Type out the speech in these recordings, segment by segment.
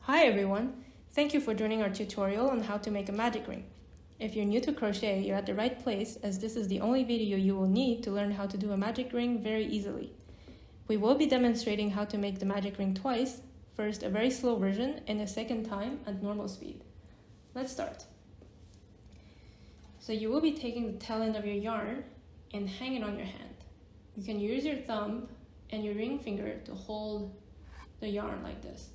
Hi everyone! Thank you for joining our tutorial on how to make a magic ring. If you're new to crochet, you're at the right place as this is the only video you will need to learn how to do a magic ring very easily. We will be demonstrating how to make the magic ring twice, first a very slow version and a second time at normal speed. Let's start. So you will be taking the tail end of your yarn and hang it on your hand. You can use your thumb and your ring finger to hold the yarn like this.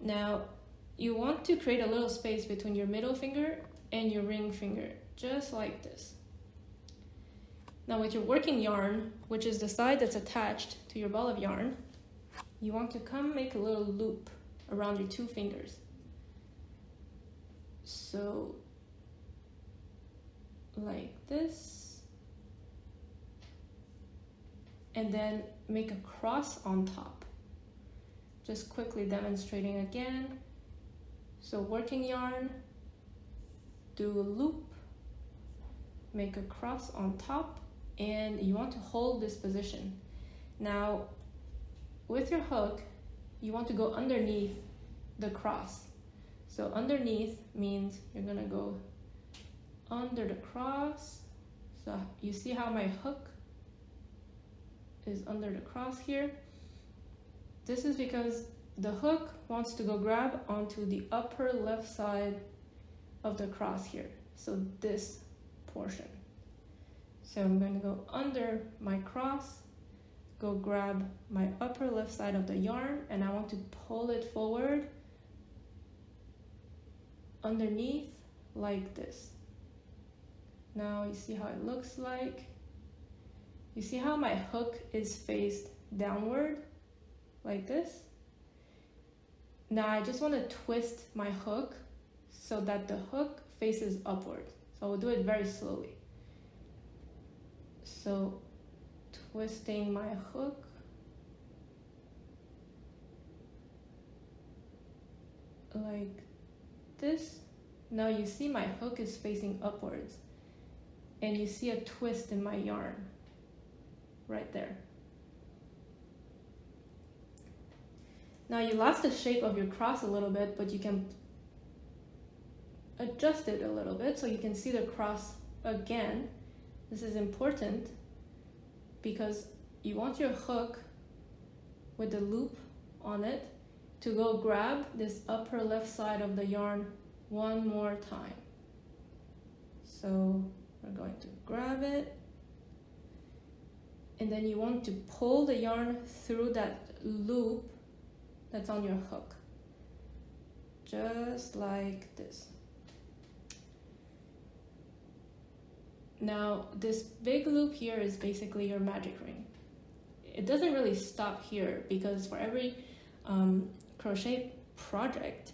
Now, you want to create a little space between your middle finger and your ring finger, just like this. Now with your working yarn, which is the side that's attached to your ball of yarn, you want to come make a little loop around your two fingers. So, like this. And then make a cross on top. Just quickly demonstrating again. So working yarn, do a loop, make a cross on top, and you want to hold this position. Now, with your hook, you want to go underneath the cross. So underneath means you're gonna go under the cross. So you see how my hook is under the cross here? This is because the hook wants to go grab onto the upper left side of the cross here. So this portion. So I'm going to go under my cross, go grab my upper left side of the yarn, and I want to pull it forward underneath like this. Now you see how it looks like. You see how my hook is faced downward? Like this. Now I just want to twist my hook so that the hook faces upward. So I will do it very slowly. So twisting my hook. Like this. Now you see my hook is facing upwards. And you see a twist in my yarn. Right there. Now you lost the shape of your cross a little bit, but you can adjust it a little bit so you can see the cross again. This is important because you want your hook with the loop on it to go grab this upper left side of the yarn one more time. So we're going to grab it, and then you want to pull the yarn through that loop that's on your hook, just like this. Now this big loop here is basically your magic ring. It doesn't really stop here because for every crochet project,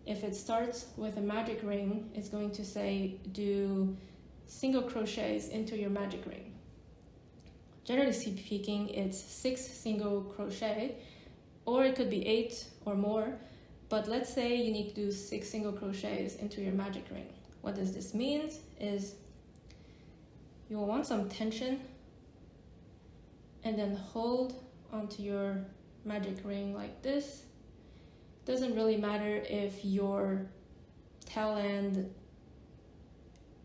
if it starts with a magic ring, it's going to say do single crochets into your magic ring. Generally speaking, it's 6 single crochet, or it could be 8 or more, but let's say you need to do 6 single crochets into your magic ring. What does this mean is you will want some tension and then hold onto your magic ring like this. Doesn't really matter if your tail end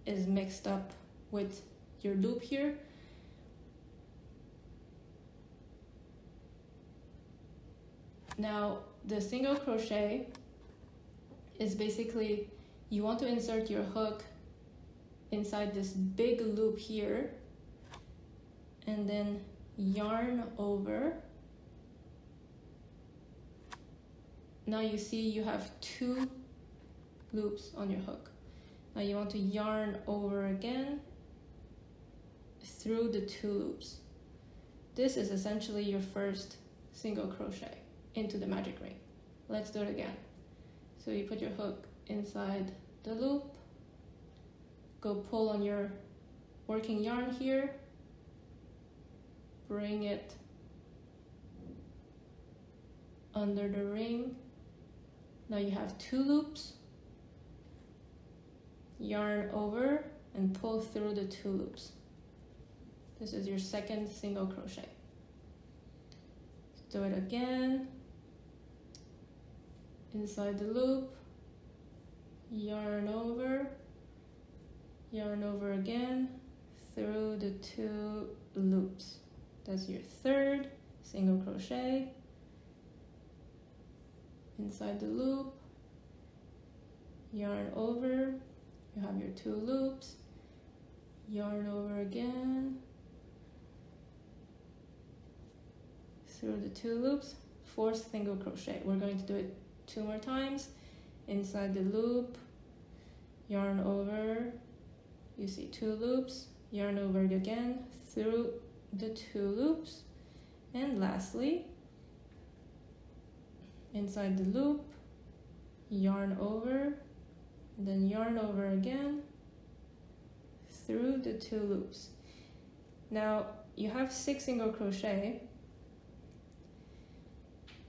is mixed up with your loop here. Now, the single crochet is basically, you want to insert your hook inside this big loop here and then yarn over. Now you see you have 2 loops on your hook. Now you want to yarn over again through the 2 loops. This is essentially your first single crochet into the magic ring. Let's do it again. So you put your hook inside the loop, go pull on your working yarn here, bring it under the ring. Now you have 2 loops, yarn over and pull through the 2 loops. This is your second single crochet. Let's do it again. inside the loop, yarn over again through the 2 loops. That's your 3rd single crochet. Inside the loop, yarn over, you have your 2 loops, yarn over again through the 2 loops, 4th single crochet. We're going to do it 2 more times. Inside the loop, yarn over, you see 2 loops, yarn over again through the 2 loops, and lastly, inside the loop, yarn over, then yarn over again through the 2 loops. Now you have 6 single crochet,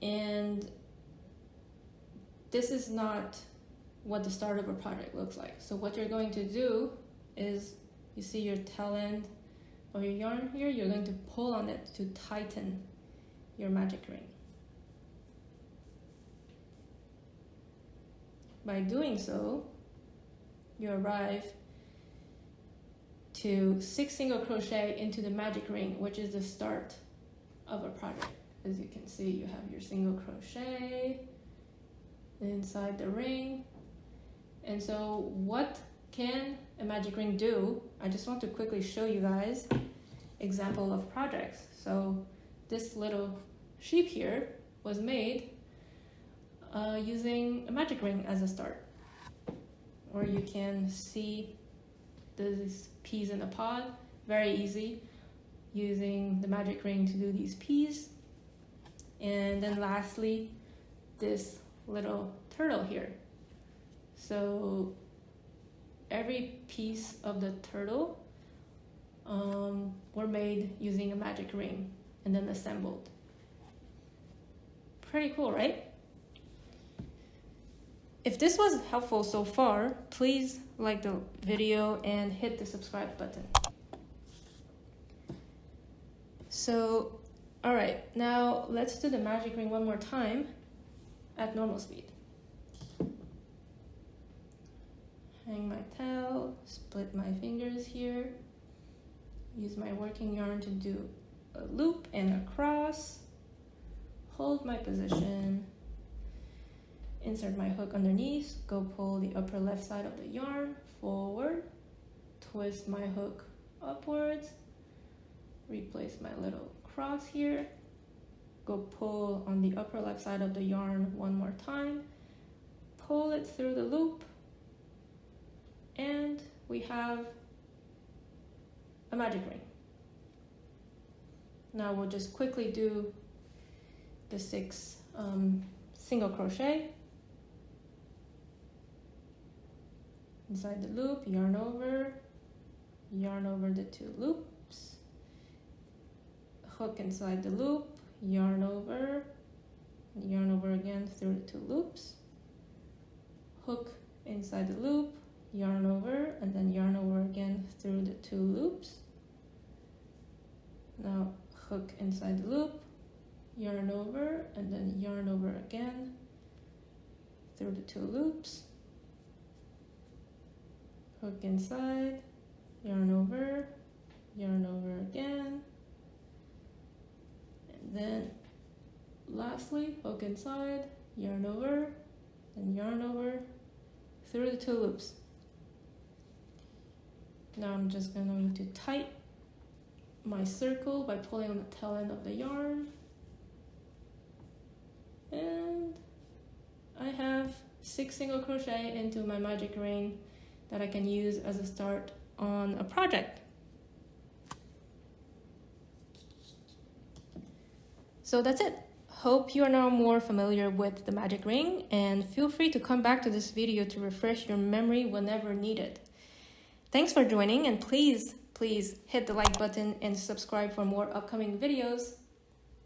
and this is not what the start of a project looks like. So what you're going to do is, you see your tail end of your yarn here, you're going to pull on it to tighten your magic ring. By doing so, you arrive to 6 single crochet into the magic ring, which is the start of a project. As you can see, you have your single crochet inside the ring. And so what can a magic ring do? I just want to quickly show you guys example of projects. So this little sheep here was made using a magic ring as a start. Or you can see these peas in a pod, very easy, using the magic ring to do these peas. And then lastly, this little turtle here. So every piece of the turtle were made using a magic ring and then assembled. Pretty cool, right? If this was helpful so far, please like the video and hit the subscribe button. So, all right, now let's do the magic ring one more time at normal speed. Hang my tail, split my fingers here, use my working yarn to do a loop and a cross, hold my position, insert my hook underneath, go pull the upper left side of the yarn forward, twist my hook upwards, replace my little cross here, go pull on the upper left side of the yarn one more time, pull it through the loop, and we have a magic ring. Now we'll just quickly do the 6 single crochet. Inside the loop, yarn over the 2 loops, hook inside the loop, yarn over again through the 2 loops, hook inside the loop, yarn over, and then yarn over again through the 2 loops. Now hook inside the loop, yarn over, and then yarn over again through the 2 loops, hook inside, yarn over again, and then lastly hook inside, yarn over, and yarn over through the 2 loops. Now I'm just going to tighten my circle by pulling on the tail end of the yarn, and I have 6 single crochet into my magic ring that I can use as a start on a project. So that's it. Hope you are now more familiar with the magic ring, and feel free to come back to this video to refresh your memory whenever needed. Thanks for joining, and please hit the like button and subscribe for more upcoming videos.